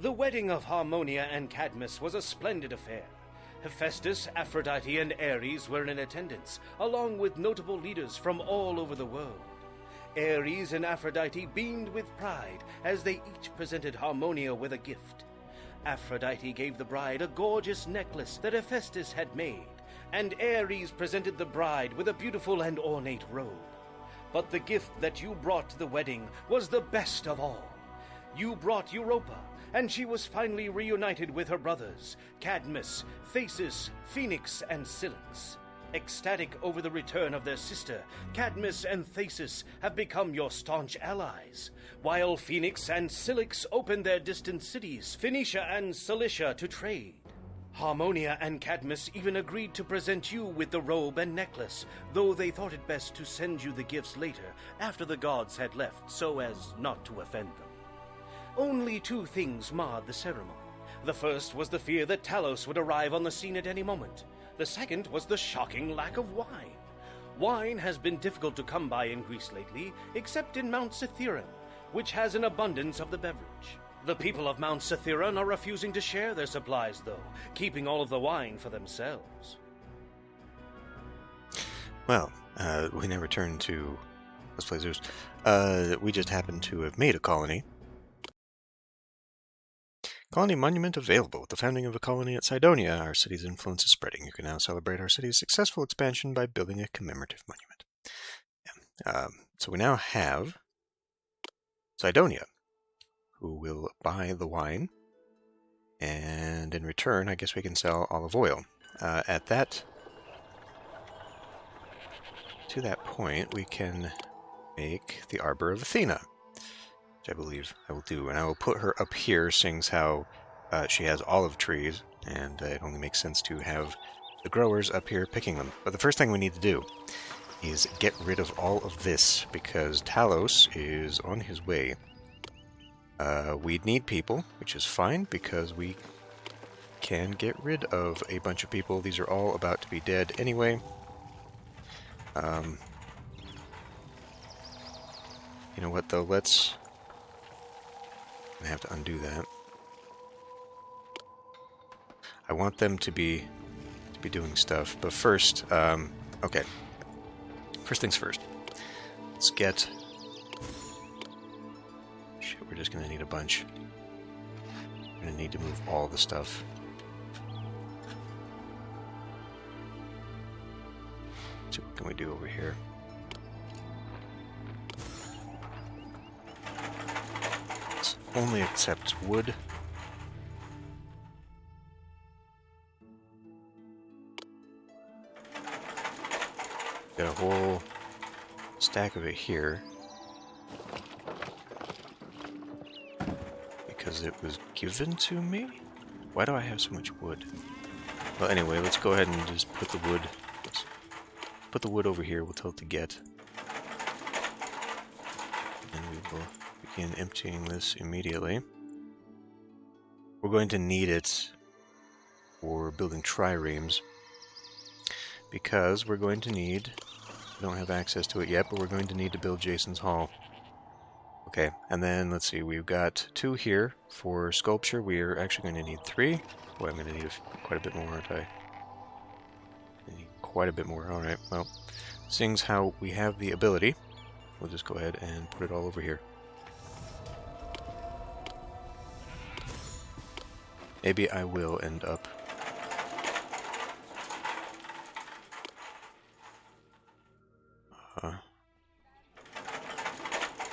The wedding of Harmonia and Cadmus was a splendid affair. Hephaestus, Aphrodite, and Ares were in attendance, along with notable leaders from all over the world. Ares and Aphrodite beamed with pride as they each presented Harmonia with a gift. Aphrodite gave the bride a gorgeous necklace that Hephaestus had made, and Ares presented the bride with a beautiful and ornate robe. But the gift that you brought to the wedding was the best of all. You brought Europa, and she was finally reunited with her brothers, Cadmus, Theseus, Phoenix, and Cilix. Ecstatic over the return of their sister, Cadmus and Theseus have become your staunch allies, while Phoenix and Cilix opened their distant cities, Phoenicia and Cilicia, to trade. Harmonia and Cadmus even agreed to present you with the robe and necklace, though they thought it best to send you the gifts later, after the gods had left, so as not to offend them. Only two things marred the ceremony. The first was the fear that Talos would arrive on the scene at any moment. The second was the shocking lack of wine. Wine has been difficult to come by in Greece lately, except in Mount Cithaeron, which has an abundance of the beverage. The people of Mount Cithaeron are refusing to share their supplies, though, keeping all of the wine for themselves. Well, we never turned to Let's Play Zeus. We just happened to have made a colony. Colony monument available. With the founding of a colony at Cydonia, our city's influence is spreading. You can now celebrate our city's successful expansion by building a commemorative monument. Yeah. So we now have Cydonia, who will buy the wine, and in return, I guess we can sell olive oil. To that point, we can make the Arbor of Athena, which I believe I will do, and I will put her up here, seeing as how she has olive trees, and it only makes sense to have the growers up here picking them. But the first thing we need to do is get rid of all of this, because Talos is on his way. We need people, which is fine, because we can get rid of a bunch of people. These are all about to be dead anyway. You know what, though? I'm gonna have to undo that. I want them to be doing stuff, but first, okay. First things first. Let's get... Shit, we're just gonna need a bunch. We're gonna need to move all the stuff. So what can we do over here? Let's only accept wood. Got a whole stack of it here. Because it was given to me? Why do I have so much wood? Well, anyway, let's go ahead and just put the wood... Let's put the wood over here. We'll tell it to get. And we will begin emptying this immediately. We're going to need it for building triremes, because we're going to need... We don't have access to it yet, but we're going to need to build Jason's Hall. Okay, and then let's see, we've got 2 here for sculpture. We're actually going to need 3. Boy, I'm going to need quite a bit more, aren't I? I need quite a bit more. Alright, well, seeing how we have the ability, we'll just go ahead and put it all over here. Maybe I will end up...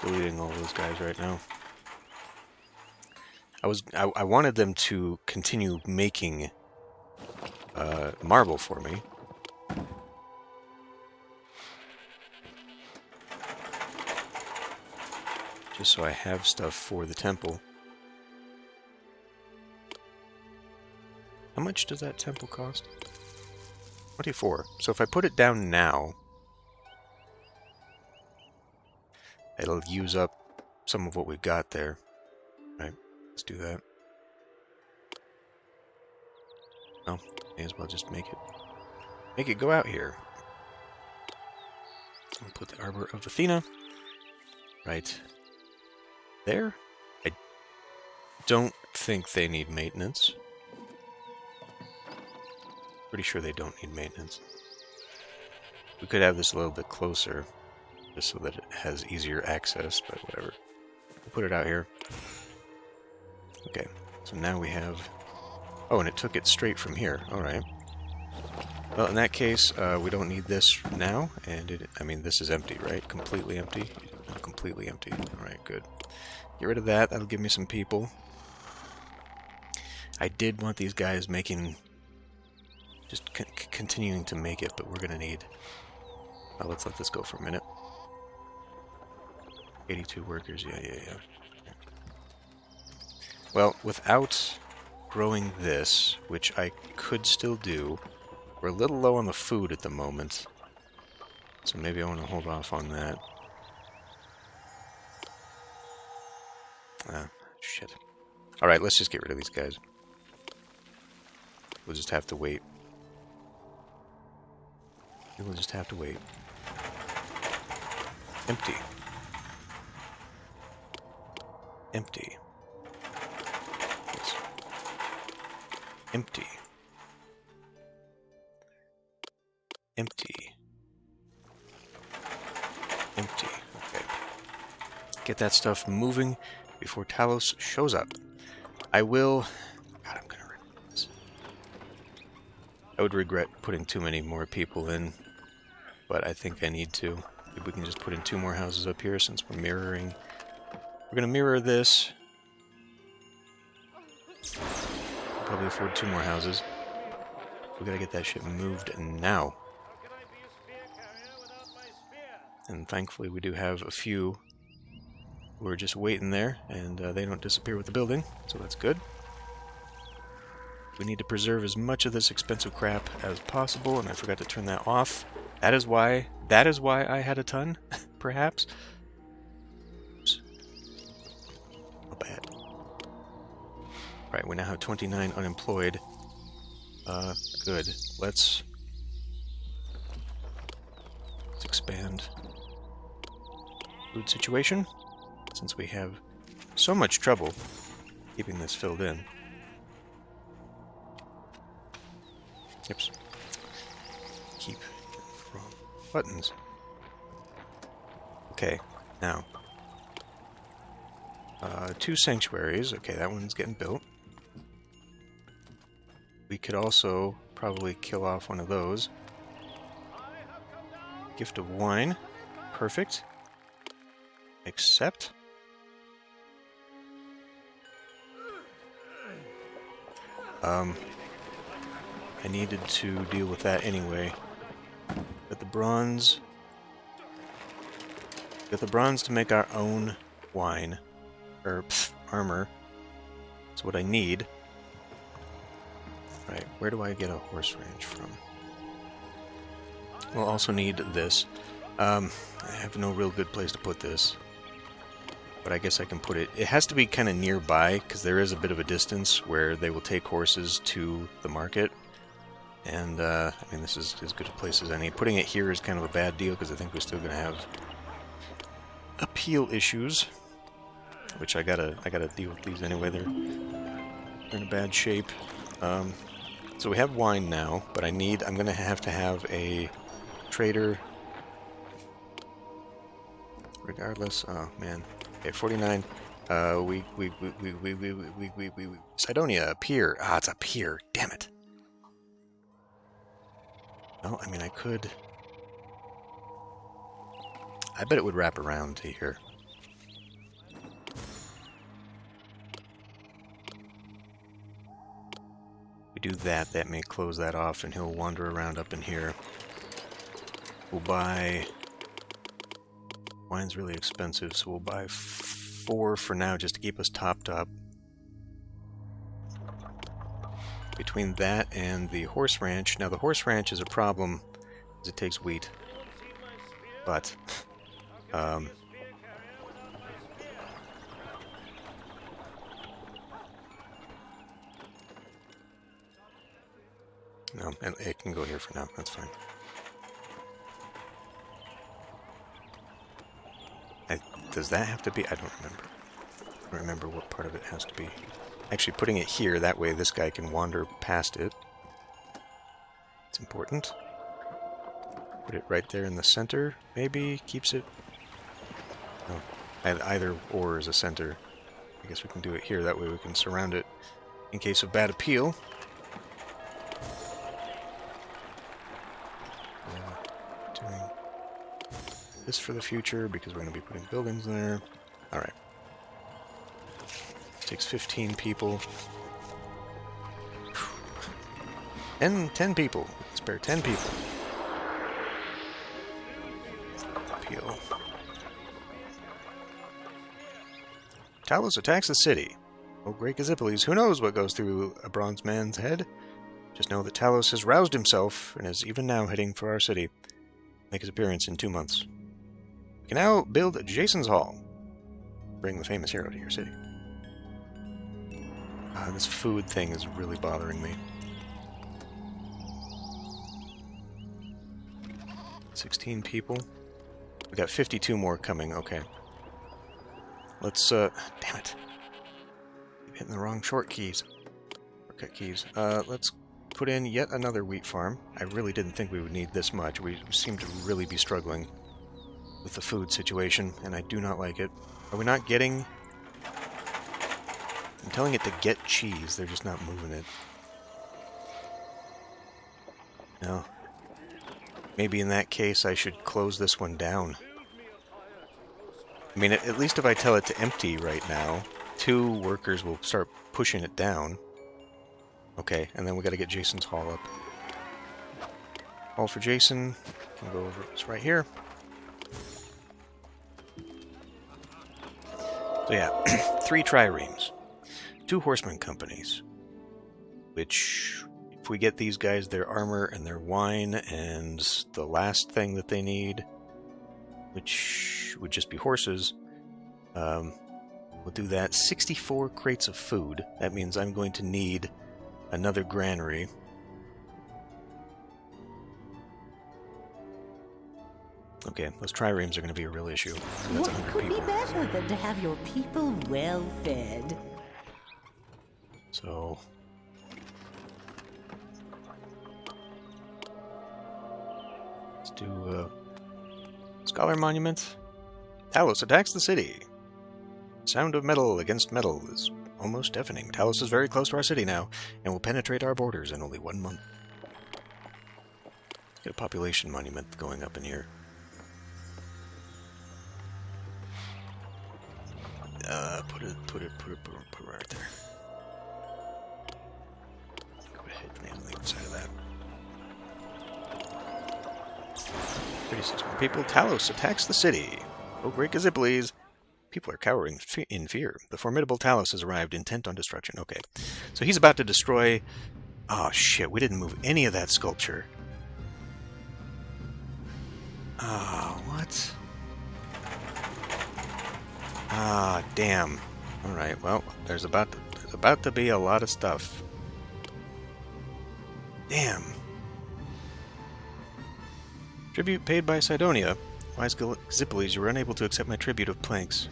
deleting all those guys right now. I wanted them to continue making marble for me. Just so I have stuff for the temple. How much does that temple cost? 24. So if I put it down now, it'll use up some of what we've got there. Right, let's do that. Well, may as well just make it go out here. I'll put the Arbor of Athena right there. I don't think they need maintenance. Pretty sure they don't need maintenance. We could have this a little bit closer, just so that it has easier access, but whatever. We'll put it out here. Okay, so now we have... Oh, and it took it straight from here. Alright. Well, in that case, we don't need this now, and I mean, this is empty, right? Completely empty? Completely empty. Alright, good. Get rid of that. That'll give me some people. I did want these guys making... just continuing to make it, but we're gonna need... let's let this go for a minute. 82 workers, yeah. Well, without growing this, which I could still do, we're a little low on the food at the moment, so maybe I want to hold off on that. Ah, shit. Alright, let's just get rid of these guys. We'll just have to wait. We'll just have to wait. Empty. Empty. Yes. Empty. Empty. Empty. Okay. Get that stuff moving before Talos shows up. I will... God, I'm gonna regret this. I would regret putting too many more people in, but I think I need to. Maybe we can just put in 2 more houses up here since we're mirroring. We're gonna mirror this. We'll probably afford 2 more houses. We gotta get that shit moved now. And thankfully we do have a few who are just waiting there, and they don't disappear with the building, so that's good. We need to preserve as much of this expensive crap as possible, and I forgot to turn that off. That is why I had a ton, perhaps. Oops. Not bad. Right, we now have 29 unemployed. Good. Let's expand food situation, since we have so much trouble keeping this filled in. Oops. Keep wrong buttons. Okay, now 2 sanctuaries. Okay, that one's getting built. We could also probably kill off one of those. Gift of wine. Perfect. Accept. I needed to deal with that anyway. Got the bronze. Got the bronze to make our own wine. Or, armor. That's what I need. Right, where do I get a horse ranch from? We'll also need this. I have no real good place to put this. But I guess I can put it... It has to be kind of nearby, because there is a bit of a distance where they will take horses to the market. And, I mean, this is as good a place as any. Putting it here is kind of a bad deal, because I think we're still going to have appeal issues. Which I gotta deal with these anyway. They're in a bad shape. So we have wine now, but I'm going to have a trader... Regardless, oh man. Okay, 49. Cydonia, a pier. Ah, it's a pier. Damn it. No, I mean, I could... I bet it would wrap around to here. We do that, that may close that off, and he'll wander around up in here. We'll buy... Wine's really expensive, so we'll buy 4 for now just to keep us topped up. Between that and the horse ranch, now the horse ranch is a problem because it takes wheat, but no, and it can go here for now, that's fine. Does that have to be? I don't remember. I don't remember what part of it has to be. Actually putting it here, that way this guy can wander past it. It's important. Put it right there in the center, maybe. Keeps it... No, either or is a center. I guess we can do it here, that way we can surround it in case of bad appeal. Doing this for the future, because we're going to be putting buildings there. Alright. This takes 15 people. 10 people. Spare 10 people. Appeal. Talos attacks the city. Oh, great Gazippiles, who knows what goes through a bronze man's head? Just know that Talos has roused himself and is even now heading for our city. Make his appearance in 2 months. We can now build Jason's Hall. Bring the famous hero to your city. This food thing is really bothering me. 16 people. We got 52 more coming, okay. Let's, damn it. Keep hitting the wrong shortcut keys. Let's put in yet another wheat farm. I really didn't think we would need this much. We seem to really be struggling with the food situation, and I do not like it. Are we not getting... I'm telling it to get cheese, they're just not moving it. No. Maybe in that case I should close this one down. I mean, at least if I tell it to empty right now, 2 workers will start pushing it down. Okay, and then we gotta get Jason's Hall up. Hall for Jason. Can go over this right here. So yeah, 3 triremes. 2 horseman companies. Which, if we get these guys their armor and their wine and the last thing that they need, which would just be horses, we'll do that. 64 crates of food. That means I'm going to need another granary. Okay, those triremes are going to be a real issue. So that's What could people. be better than to have your people well fed? So... let's do Scholar Monument. Talos attacks the city. Sound of metal against metal is almost deafening. Talos is very close to our city now, and will penetrate our borders in only 1 month. Let's get a population monument going up in here. Put it right there. Go ahead and on the other side of that. 36 more people. Talos attacks the city. Oh, great Gazippiles. People are cowering in fear. The formidable Talos has arrived, intent on destruction. Okay. So he's about to destroy... Oh, shit. We didn't move any of that sculpture. Oh, what? Ah, damn. Alright, well, there's about to be a lot of stuff. Damn. Tribute paid by Cydonia. Wise Gazippiles, you were unable to accept my tribute of planks.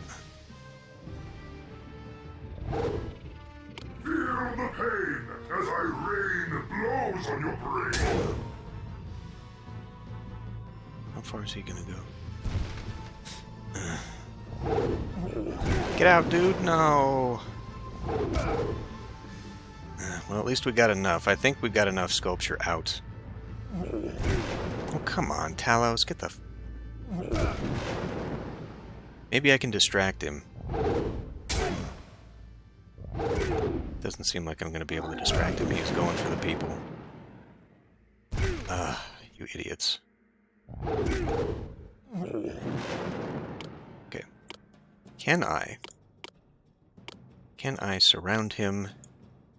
Feel the pain as I rain blows on your brain. How far is he gonna go? Get out, dude! No! Well, at least we got enough. I think we got enough sculpture out. Oh, come on, Talos, get the... Maybe I can distract him. Doesn't seem like I'm going to be able to distract him. He's going for the people. You idiots. Okay. Can I surround him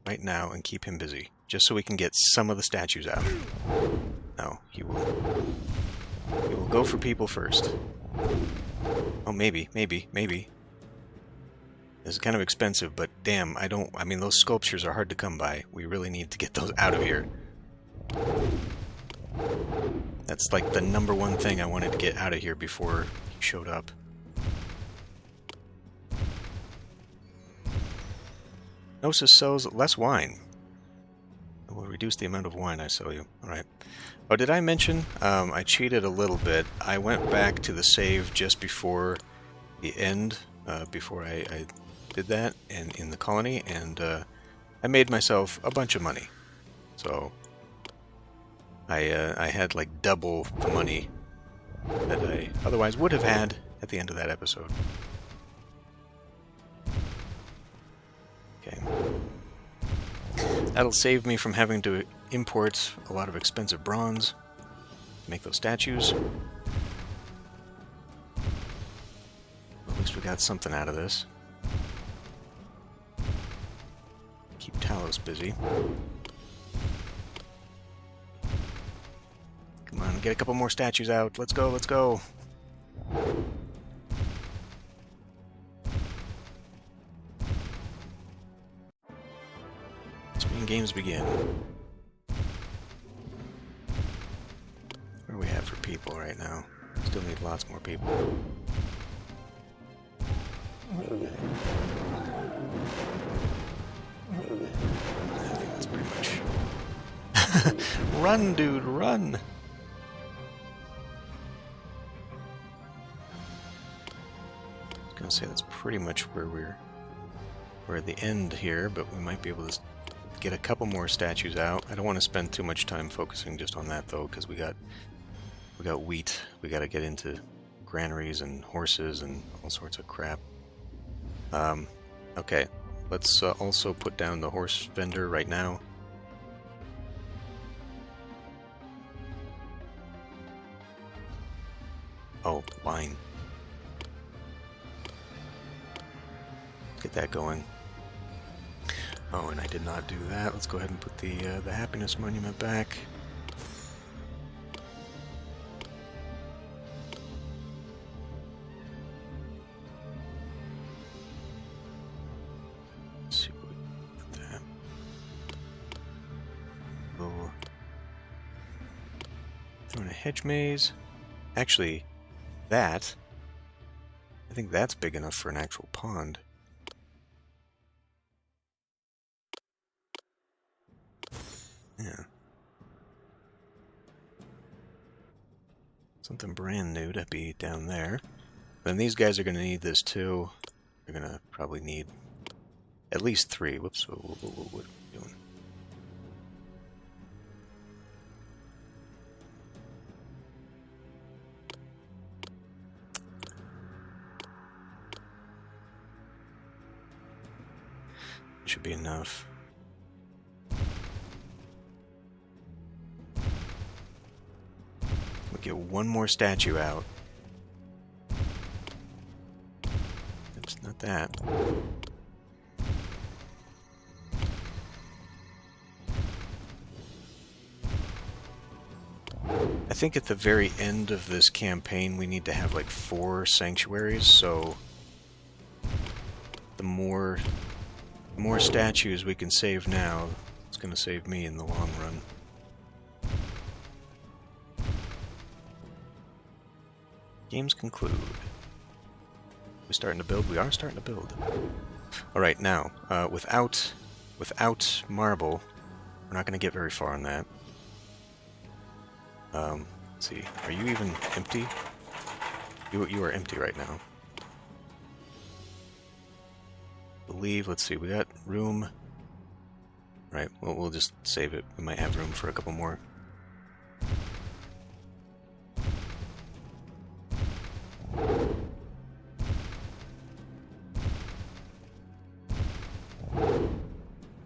right now and keep him busy? Just so we can get some of the statues out. No, he will go for people first. Oh, maybe. This is kind of expensive, but damn, I mean, those sculptures are hard to come by. We really need to get those out of here. That's like the #1 thing I wanted to get out of here before he showed up. Gnosis sells less wine. It will reduce the amount of wine I sell you. Alright. Oh, did I mention? I cheated a little bit. I went back to the save just before the end, before I did that in the colony, and I made myself a bunch of money. So I had like double the money that I otherwise would have had at the end of that episode. Okay. That'll save me from having to import a lot of expensive bronze to make those statues. At least we got something out of this. Keep Talos busy. Come on, get a couple more statues out. Let's go, let's go. Spin games begin. What do we have for people right now? Still need lots more people. I think that's pretty much... Run, dude, run! I was gonna say that's pretty much where we're at the end here, but we might be able to get a couple more statues out. I don't want to spend too much time focusing just on that though, because we got wheat. We got to get into granaries and horses and all sorts of crap. Okay, let's also put down the horse vendor right now. Oh, wine. Get that going. Oh, and I did not do that. Let's go ahead and put the happiness monument back. Let's see what we put that. Oh, throwing a hedge maze. Actually, I think that's big enough for an actual pond. Yeah. Something brand new to be down there. Then these guys are going to need this too. They're going to probably need at least 3. Whoops, what are we doing? Should be enough. We'll get one more statue out. It's not that. I think at the very end of this campaign we need to have like 4 sanctuaries, so the more statues we can save now, it's going to save me in the long run. Games conclude. We're starting to build? We are starting to build. Alright, now, without marble, we're not going to get very far on that. Let's see, are you even empty? You are empty right now. Believe, let's see, we got room. Right, well, we'll just save it. We might have room for a couple more.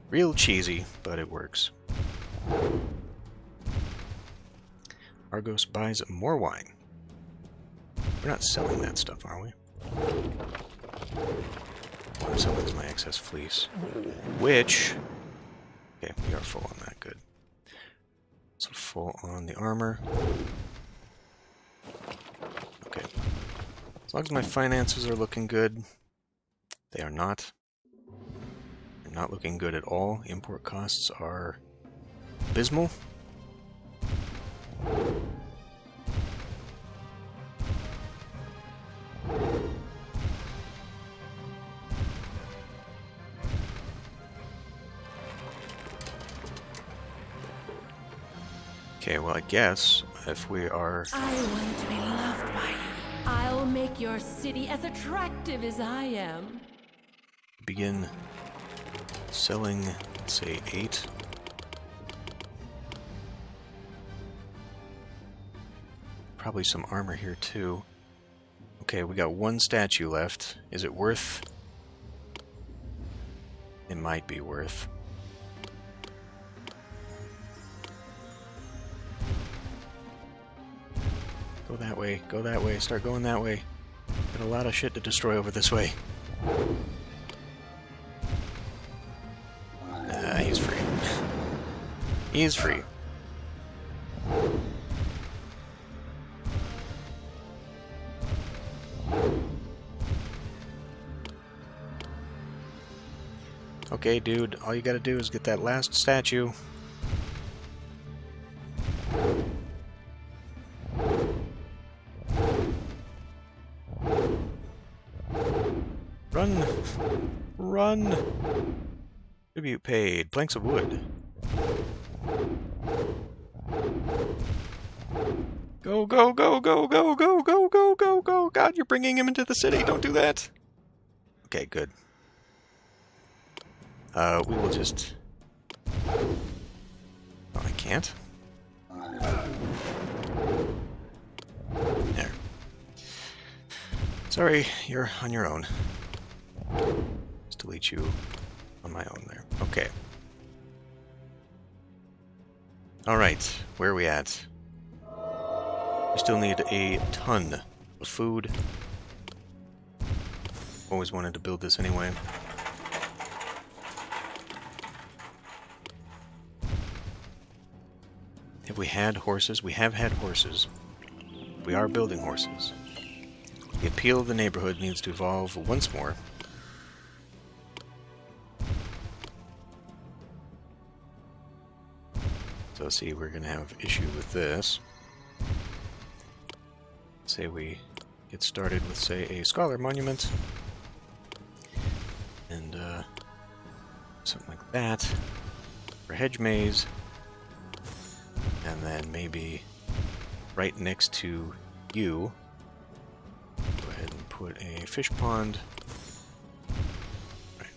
Real cheesy, but it works. Argos buys more wine. We're not selling that stuff, are we? What I'm selling is my excess fleece. Which... okay, we are full on that, good. So full on the armor. Okay. As long as my finances are looking good, they are not. They're not looking good at all. Import costs are abysmal. Okay, well, I guess if we are... I want to be loved by you. I'll make your city as attractive as I am. begin selling, let's say, 8. Probably some armor here, too. Okay, we got 1 statue left. Is it worth... It might be worth... Go that way, start going that way. Got a lot of shit to destroy over this way. He's free. He is free. Okay, dude, all you gotta do is get that last statue. Run! Run! Tribute paid. Planks of wood. Go, go, go, go, go, go, go, go, go, go! God, you're bringing him into the city. Don't do that! Okay, good. We will just... Oh, I can't? There. Sorry, you're on your own. Just delete you on my own there. Okay. Alright, where are we at? We still need a ton of food. Always wanted to build this anyway. Have we had horses? We have had horses. We are building horses. The appeal of the neighborhood needs to evolve once more. So see, we're going to have issue with this. Say we get started with, say, a scholar monument. And, something like that. For hedge maze. And then maybe right next to you, go ahead and put a fish pond. Right.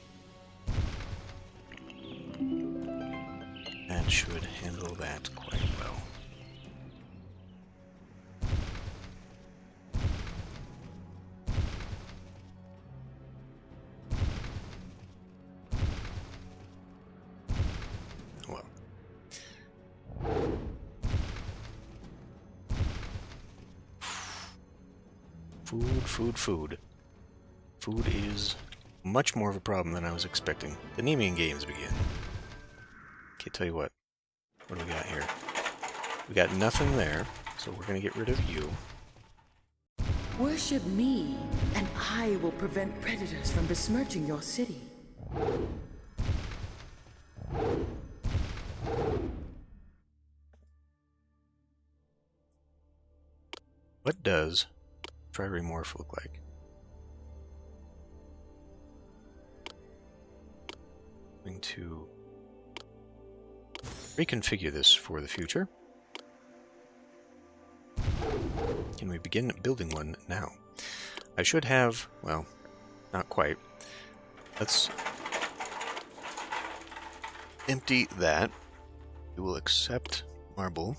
That should handle that quite well. Well. Food. Food is much more of a problem than I was expecting. The Nemean games begin. Okay, tell you what. What do we got here? We got nothing there, so we're gonna get rid of you. Worship me, and I will prevent predators from besmirching your city. What does Triremorph look like? I'm going to reconfigure this for the future. Can we begin building one now? I should have, well, not quite. Let's empty that. We will accept marble.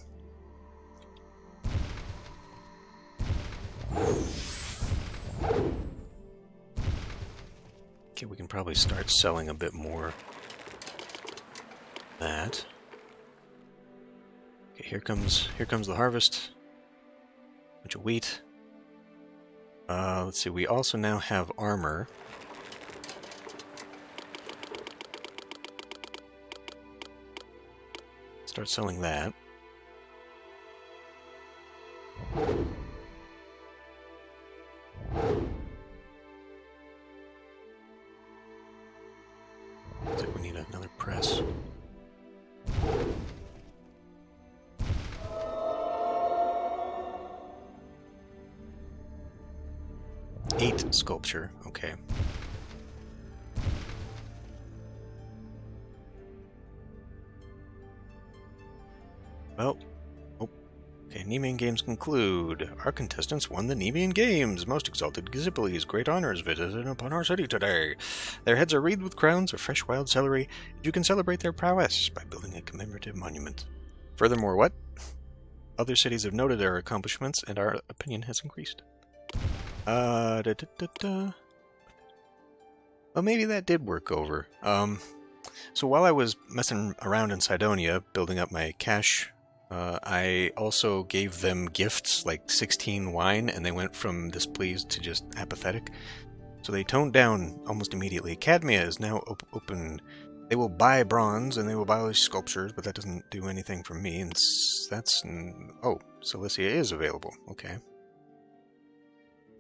Okay, we can probably start selling a bit more. That. Okay, here comes the harvest. Bunch of wheat. Let's see, we also now have armor. Start selling that. Looks like we need another press. Sculpture, okay. Well, Nemean Games conclude. Our contestants won the Nemean Games. Most exalted Gallipoli, great honors visited upon our city today. Their heads are wreathed with crowns of fresh wild celery, and you can celebrate their prowess by building a commemorative monument. Furthermore, what? Other cities have noted their accomplishments, and our opinion has increased. Well, maybe that did work over. So while I was messing around in Cydonia, building up my cash, I also gave them gifts, like 16 wine, and they went from displeased to just apathetic. So they toned down almost immediately. Cadmia is now open. They will buy bronze, and they will buy all these sculptures, but that doesn't do anything for me, and that's... Oh, Cilicia is available. Okay.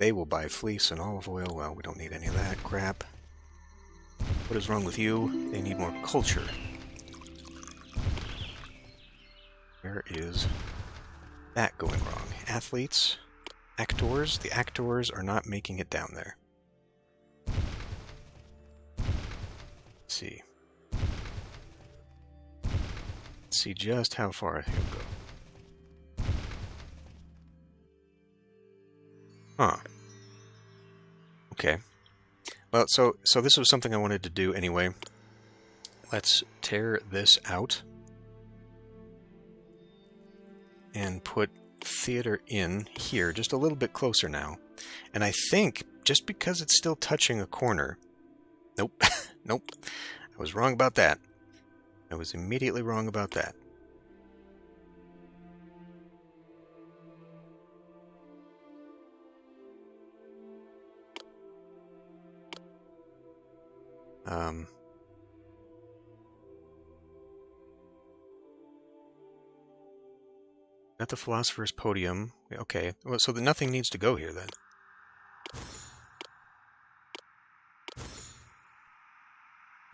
They will buy fleece and olive oil. Well, we don't need any of that crap. What is wrong with you? They need more culture. Where is that going wrong? Athletes? Actors? The actors are not making it down there. Let's see. Let's see just how far he'll go. Huh. Okay. Well, so this was something I wanted to do anyway. Let's tear this out and put theater in here, just a little bit closer now. And I think, just because it's still touching a corner... Nope. Nope. I was wrong about that. I was immediately wrong about that. At the Philosopher's Podium. Okay, well, so nothing needs to go here then.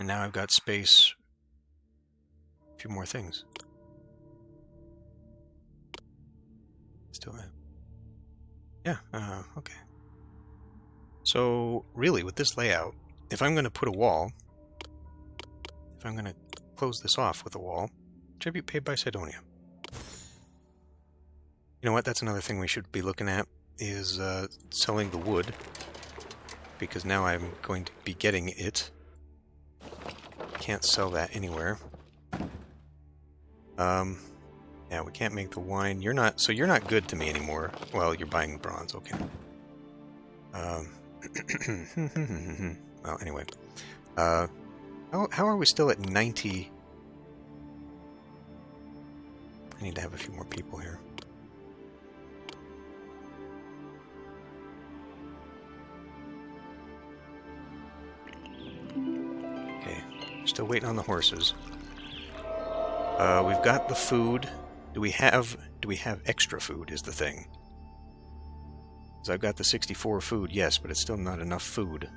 And now I've got space. A few more things. Still have. Yeah, okay. So, really, with this layout, if I'm going to put a wall, if I'm going to close this off with a wall, tribute paid by Cydonia. You know what, that's another thing we should be looking at, is selling the wood, because now I'm going to be getting it. Can't sell that anywhere. Yeah, we can't make the wine. You're not good to me anymore. Well, you're buying bronze, okay. Well, anyway. How are we still at 90? I need to have a few more people here. Okay, still waiting on the horses. We've got the food. Do we have extra food is the thing. So I've got the 64 food, yes, but it's still not enough food.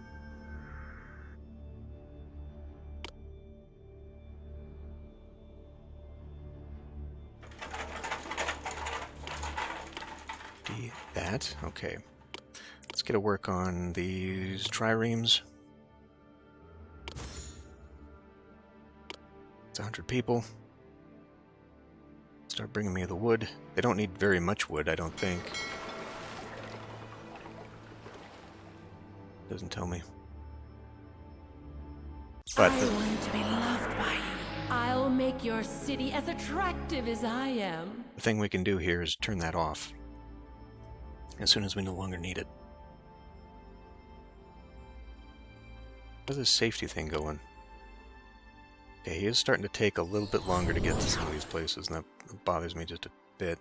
That, okay. Let's get to work on these triremes. It's 100 people. Start bringing me the wood. They don't need very much wood, I don't think. Doesn't tell me. But I want to be loved by you. I'll make your city as attractive as I am. the thing we can do here is turn that off as soon as we no longer need it. How's this safety thing going? Okay, he is starting to take a little bit longer to get to some of these places, and that bothers me just a bit.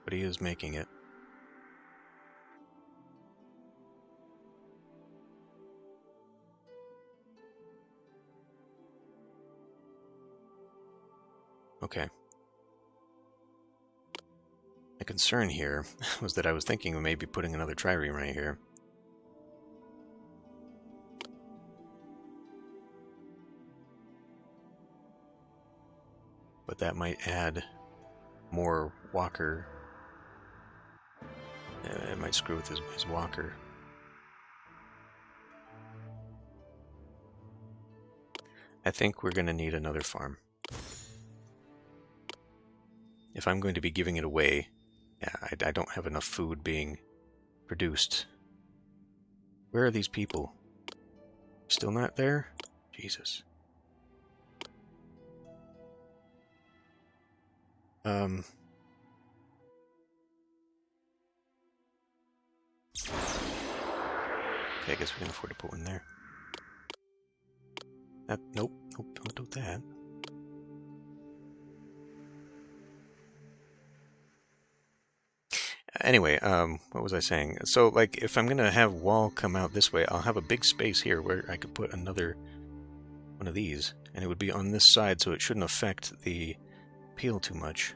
But he is making it. Okay. My concern here was that I was thinking of maybe putting another trireme right here. But that might add more walker. It might screw with his walker. I think we're going to need another farm. if I'm going to be giving it away, yeah, I don't have enough food being produced. Where are these people? Still not there? Jesus. Okay, I guess we can afford to put one there. Nope, don't do that. Anyway, what was I saying? So, like, if I'm gonna have wall come out this way, I'll have a big space here where I could put another one of these, and it would be on this side, so it shouldn't affect the peel too much.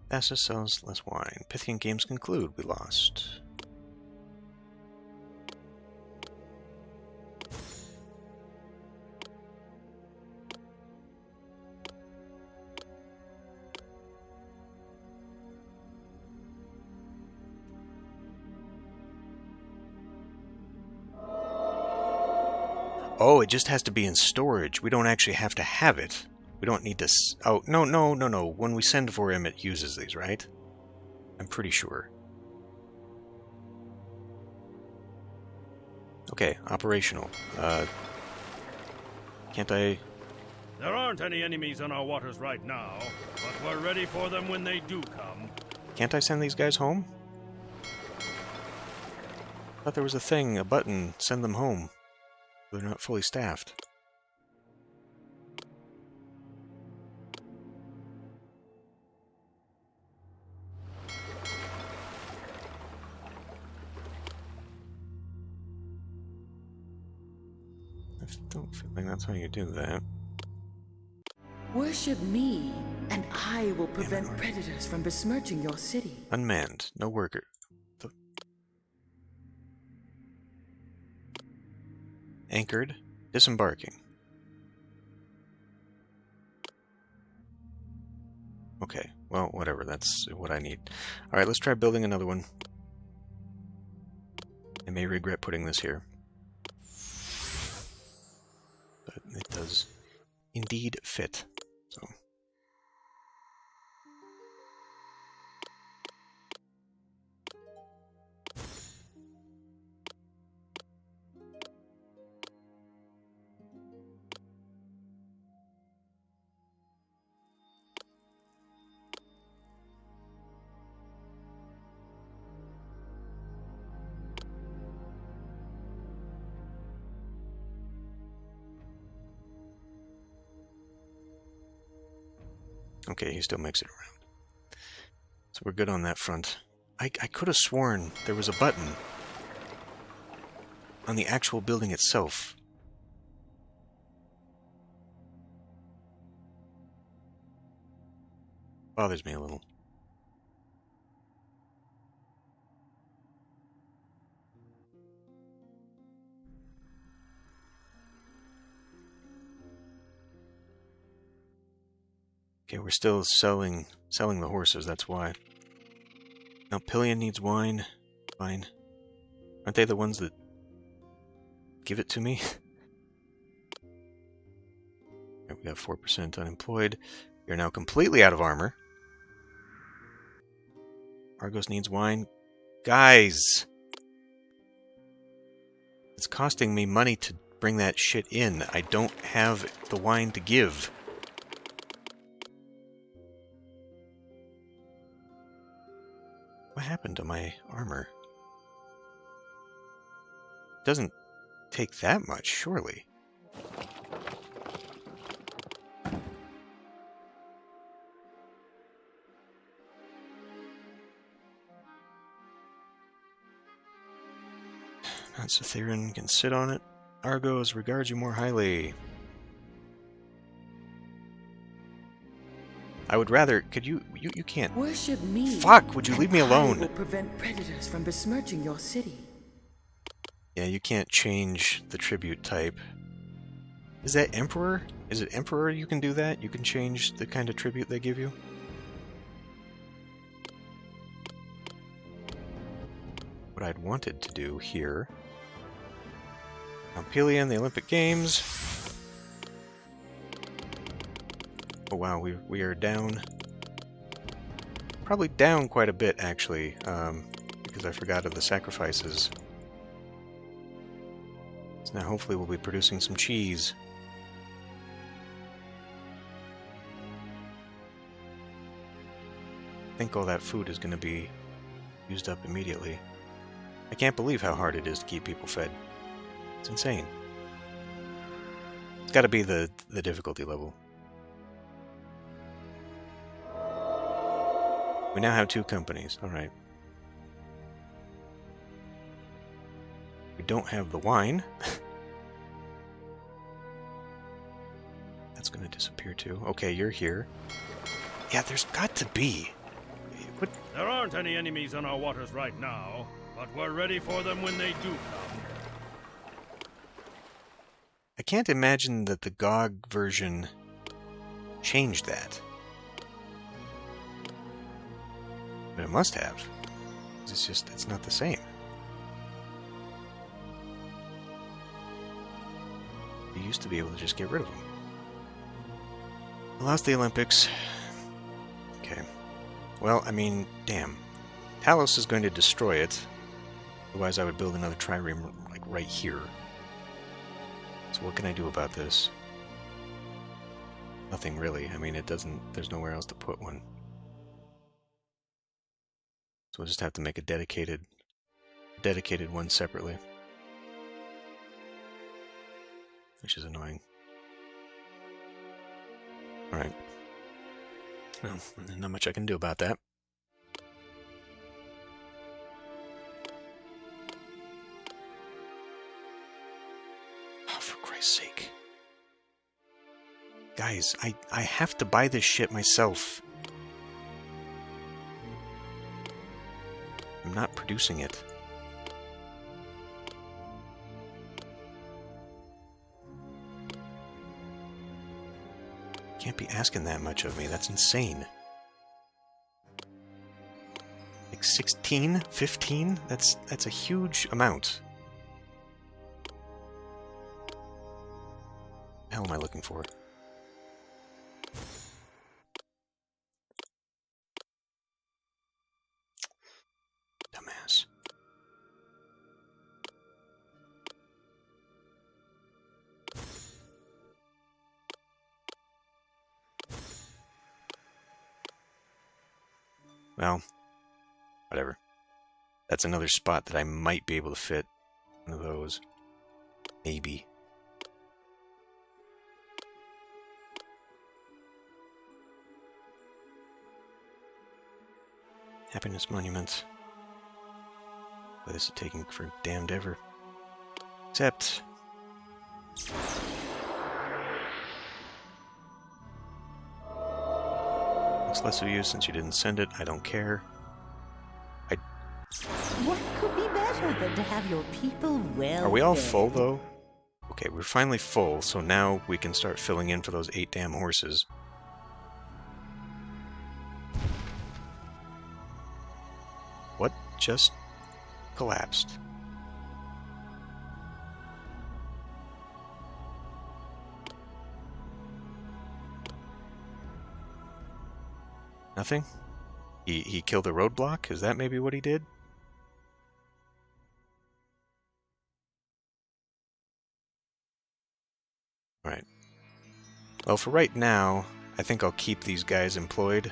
Fastest sells less wine. Pythian games conclude. We lost. Oh, it just has to be in storage. We don't actually have to have it. We don't need to... Oh, no. When we send for him, it uses these, right? I'm pretty sure. Okay, operational. Can't I... There aren't any enemies on our waters right now, but we're ready for them when they do come. Can't I send these guys home? I thought there was a thing, a button, send them home. They're not fully staffed. I don't feel like that's how you do that. Worship me, and I will prevent predators from besmirching your city. Unmanned. No worker. Anchored. Disembarking. Okay, well, whatever. That's what I need. Alright, let's try building another one. I may regret putting this here. But it does indeed fit. So... Okay, he still makes it around. So we're good on that front. I could have sworn there was a button on the actual building itself. Bothers me a little. Okay, we're still selling the horses, that's why. Now, Pelion needs wine. Fine. Aren't they the ones that give it to me? Okay, we have 4% unemployed. You're now completely out of armor. Argos needs wine. Guys! It's costing me money to bring that shit in. I don't have the wine to give. What happened to my armor? It doesn't take that much, surely. Cytherin can sit on it. Argos regards you more highly. I would rather... Could you can't... Worship me. Fuck! Would you leave me alone? I will prevent predators from besmirching your city. Yeah, you can't change the tribute type. Is that Emperor? Is it Emperor you can do that? You can change the kind of tribute they give you? what I'd wanted to do here. Now, Pelion, the Olympic Games. Oh wow, we are down. Probably down quite a bit, actually, because I forgot of the sacrifices. So now hopefully we'll be producing some cheese. I think all that food is going to be used up immediately. I can't believe how hard it is to keep people fed. It's insane. It's got to be the difficulty level. We now have 2 companies. Alright. We don't have the wine. That's going to disappear too. Okay, you're here. Yeah, there's got to be. What? There aren't any enemies on our waters right now, but we're ready for them when they do come. I can't imagine that the GOG version changed that. But it must have. It's just, it's not the same. You used to be able to just get rid of them. I lost the Olympics. Okay. Well, I mean, damn. Talos is going to destroy it. Otherwise I would build another trireme, like, right here. So what can I do about this? Nothing really. I mean, it doesn't... There's nowhere else to put one. So we'll just have to make a dedicated one separately. Which is annoying. Alright. Well, there's not much I can do about that. Oh, for Christ's sake. Guys, I have to buy this shit myself. I'm not producing it. Can't be asking that much of me. That's insane. Like 16? 15? That's a huge amount. What the hell am I looking for? Dumbass. Well, whatever. That's another spot that I might be able to fit one of those. Maybe. Happiness Monument. Boy, this is taking for damned ever. Except... Looks less of you since you didn't send it. I don't care. What could be better than to have your people well Are we all fed? full, though? Okay, we're finally full, so now we can start filling in for those 8 damn horses. What just collapsed? Nothing? He killed a roadblock? Is that maybe what he did? Alright. Well, for right now, I think I'll keep these guys employed.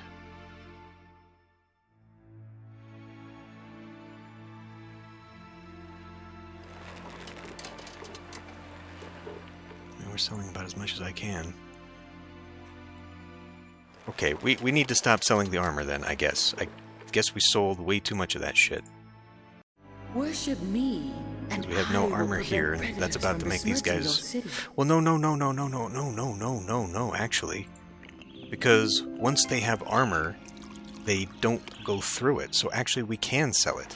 And we're selling about as much as I can. Okay, we need to stop selling the armor then, I guess. I guess we sold way too much of that shit. Worship me, and We have no I will armor prevent here, and predators that's about from to make these besmirching your guys... city. Well, no, actually. Because once they have armor, they don't go through it, so actually we can sell it.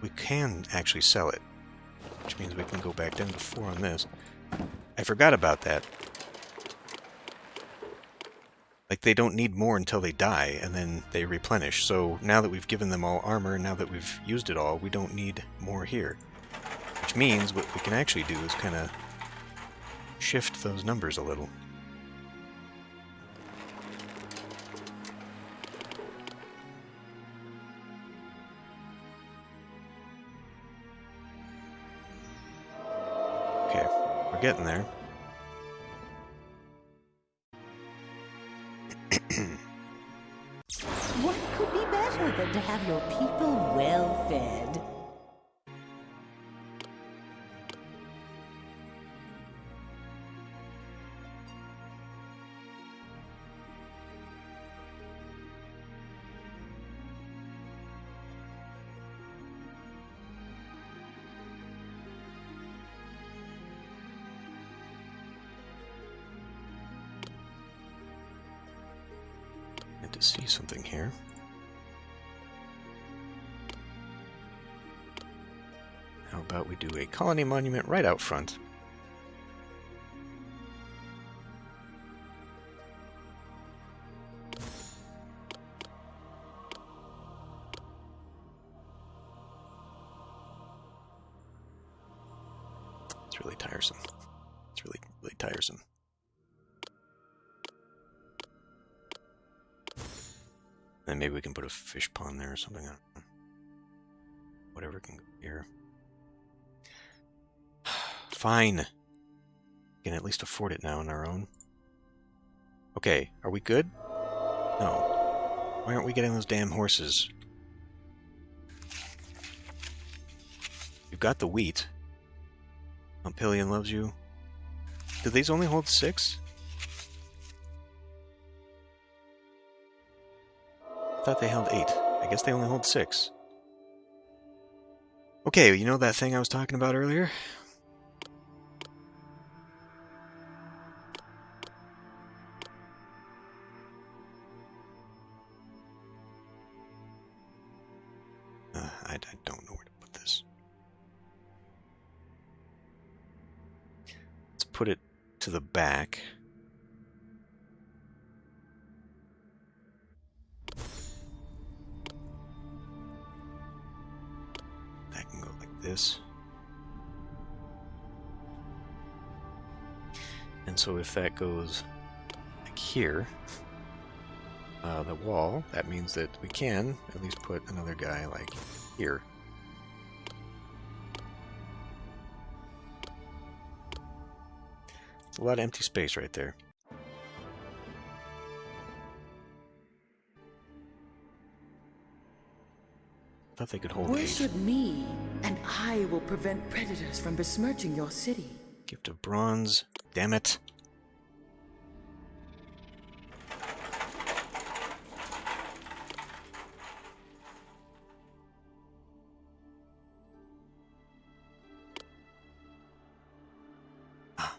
We can actually sell it, which means we can go back down to 4 on this. I forgot about that. Like, they don't need more until they die, and then they replenish. So now that we've given them all armor, now that we've used it all, we don't need more here. Which means what we can actually do is kind of shift those numbers a little. Okay, we're getting there. What could be better than to have your people well fed? To see something here. How about we do a colony monument right out front? It's really tiresome. It's really, really tiresome. Then maybe we can put a fish pond there or something. I don't know. Whatever can go here. Fine. We can at least afford it now on our own. Okay, are we good? No. Why aren't we getting those damn horses? You've got the wheat. Pelion loves you. Do these only hold 6? I thought they held 8. I guess they only hold 6. Okay, you know that thing I was talking about earlier? I don't know where to put this. Let's put it to the back. That can go like this. And so if that goes like here, the wall, that means that we can at least put another guy like here. It's a lot of empty space right there. Thought they could hold 8. Worship me, and I will prevent predators from besmirching your city. Gift of bronze. Damn it. Ah,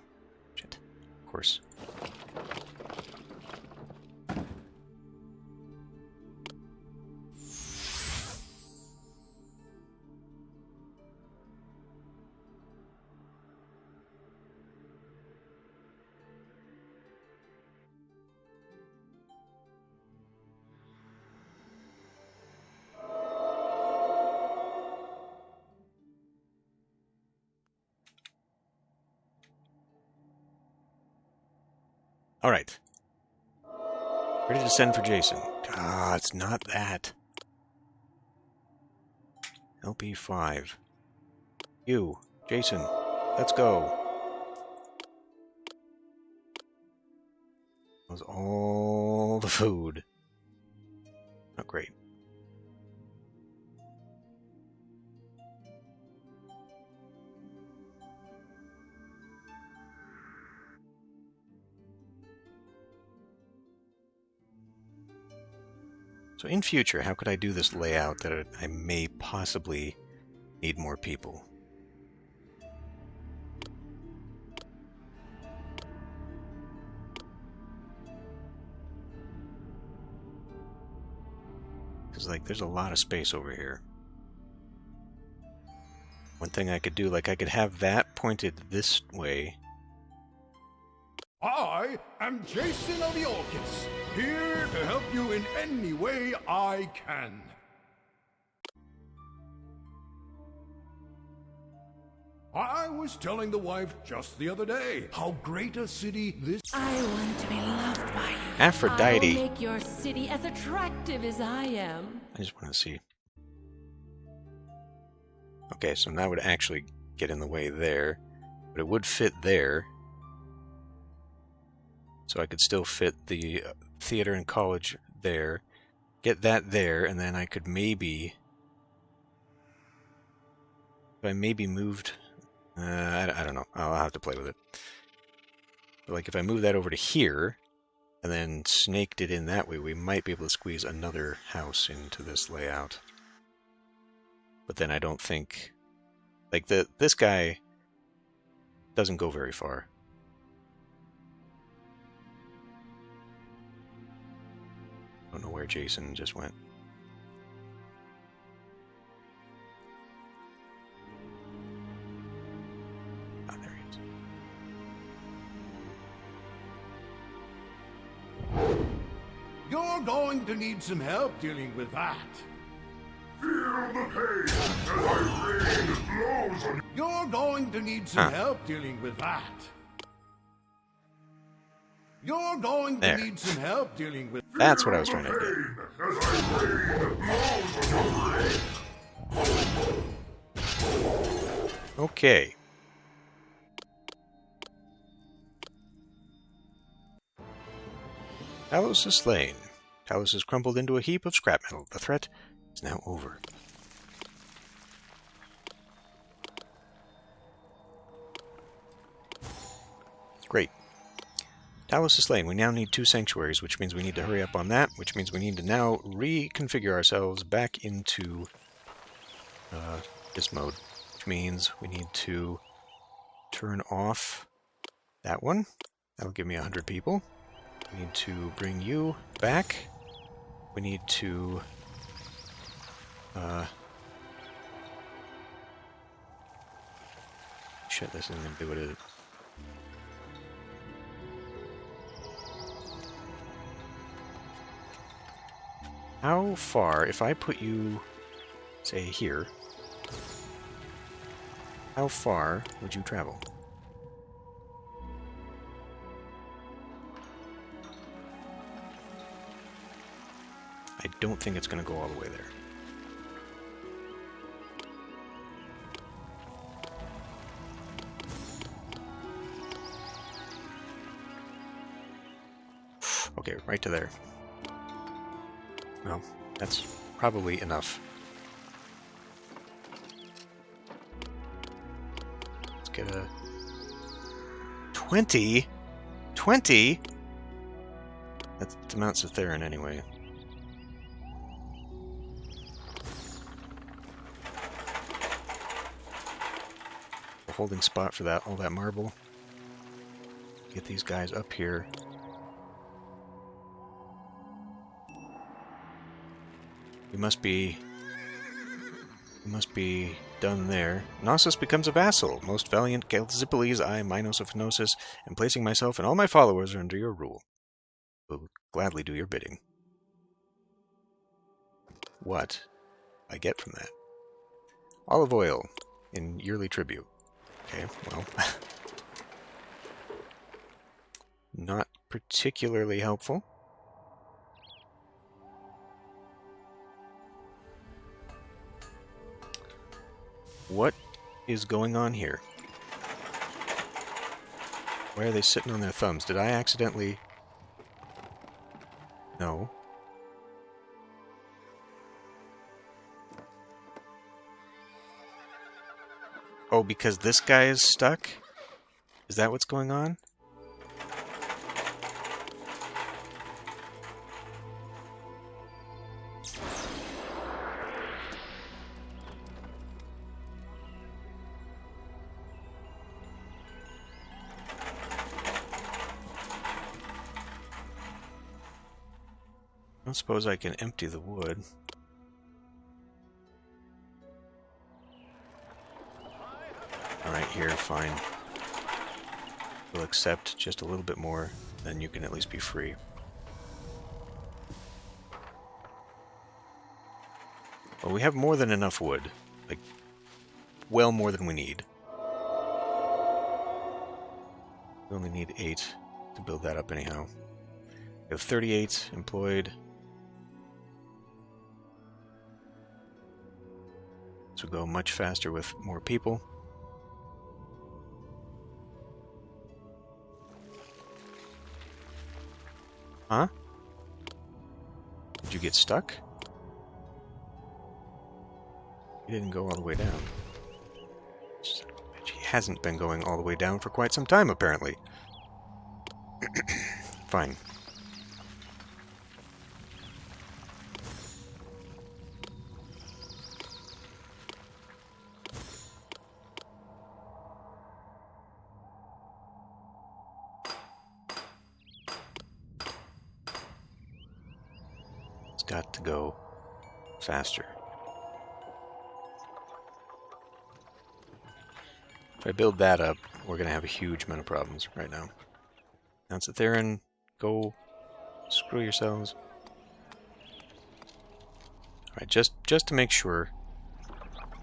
shit. Of course. All right. Ready to send for Jason. Ah, it's not that. LP5. You, Jason, let's go. That was all the food. Not great. So in future, how could I do this layout that I may possibly need more people? Because, like, there's a lot of space over here. One thing I could do, like, I could have that pointed this way, I am Jason of Iolcus, here to help you in any way I can. I was telling the wife just the other day how great a city this... I want to be loved by you. Aphrodite. I'll make your city as attractive as I am. I just want to see. Okay, so that would actually get in the way there, but it would fit there. So I could still fit the theater and college there, get that there, and then I could maybe... If I maybe moved... I don't know. I'll have to play with it. But like if I move that over to here, and then snaked it in that way, we might be able to squeeze another house into this layout. But then I don't think... Like, this guy doesn't go very far. I don't know where Jason just went. Ah, there he is. You're going to need some help dealing with that. Feel the pain as I rain blows on... You're going to need some help dealing with that. You're going to need some help dealing with... That's what I was trying to get. As I rain blows on your brain. Okay. Talos is slain. Talos is crumpled into a heap of scrap metal. The threat is now over. Great. Talos is slain. We now need 2 sanctuaries, which means we need to hurry up on that, which means we need to now reconfigure ourselves back into this mode, which means we need to turn off that one. That'll give me 100 people. We need to bring you back. We need to shit, this isn't gonna do what it is. How far, if I put you, say, here, how far would you travel? I don't think it's going to go all the way there. Okay, right to there. Well, that's probably enough. Let's get a... 20? 20? That amounts to Theron anyway. The holding spot for that, all that marble. Get these guys up here. We must be done there. Knossos becomes a vassal. Most valiant Galzipoles, I, Minos of Knossos, am placing myself and all my followers under your rule. Will gladly do your bidding. What I get from that? Olive oil in yearly tribute. Okay, well, not particularly helpful. What is going on here? Why are they sitting on their thumbs? Did I accidentally... No. Oh, because this guy is stuck? Is that what's going on? I don't suppose I can empty the wood. Alright, here, fine. will accept just a little bit more, then you can at least be free. Well, we have more than enough wood. Like, well more than we need. We only need 8 to build that up anyhow. We have 38 employed. This will go much faster with more people. Huh? Did you get stuck? He didn't go all the way down. He hasn't been going all the way down for quite some time, apparently. Fine. It's got to go faster. If I build that up, we're going to have a huge amount of problems right now. Now sit there and go screw yourselves. Alright, just to make sure,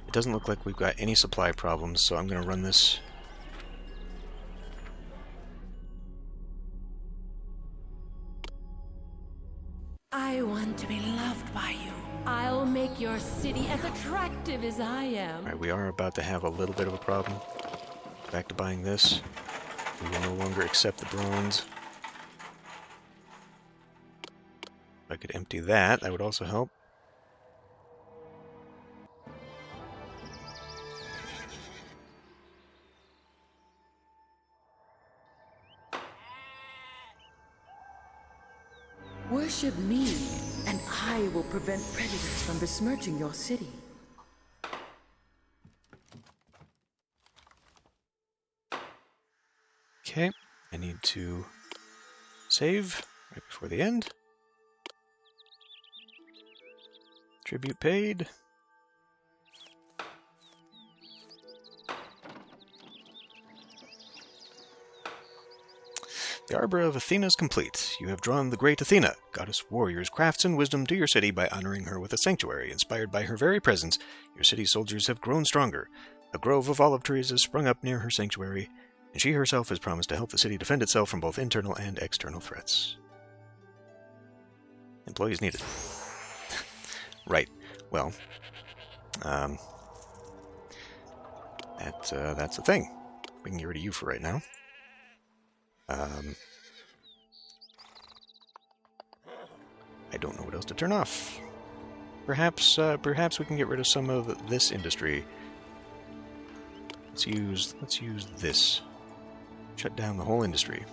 it doesn't look like we've got any supply problems, so I'm going to run this. I want to be loved by you. I'll make your city as attractive as I am. Alright, we are about to have a little bit of a problem. Back to buying this. We will no longer accept the bronze. If I could empty that, that would also help. Worship me, and I will prevent predators from besmirching your city. Okay, I need to save right before the end. Tribute paid. The Arbor of Athena is complete. You have drawn the great Athena, goddess warriors, crafts, and wisdom to your city by honoring her with a sanctuary. Inspired by her very presence, your city's soldiers have grown stronger. A grove of olive trees has sprung up near her sanctuary, and she herself has promised to help the city defend itself from both internal and external threats. Employees needed. Right. Well, that's the thing. We can get rid of you for right now. I don't know what else to turn off. Perhaps we can get rid of some of this industry. Let's use this. Shut down the whole industry.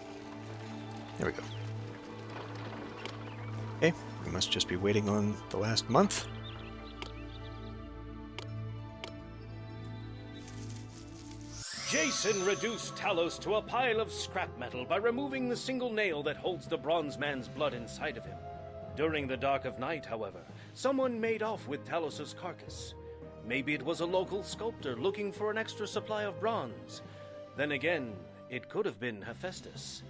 There we go. Okay, we must just be waiting on the last month. Jason reduced Talos to a pile of scrap metal by removing the single nail that holds the bronze man's blood inside of him. During the dark of night, however, someone made off with Talos' carcass. Maybe it was a local sculptor looking for an extra supply of bronze. Then again, it could have been Hephaestus.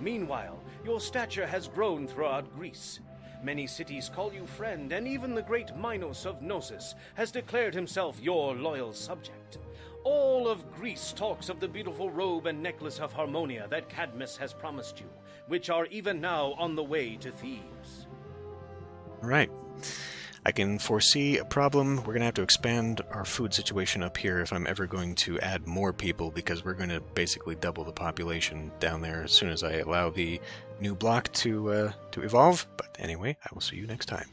Meanwhile, your stature has grown throughout Greece. Many cities call you friend, and even the great Minos of Knossos has declared himself your loyal subject. All of Greece talks of the beautiful robe and necklace of Harmonia that Cadmus has promised you, which are even now on the way to Thebes. All right. I can foresee a problem. We're going to have to expand our food situation up here if I'm ever going to add more people, because we're going to basically double the population down there as soon as I allow the new block to evolve. But anyway, I will see you next time.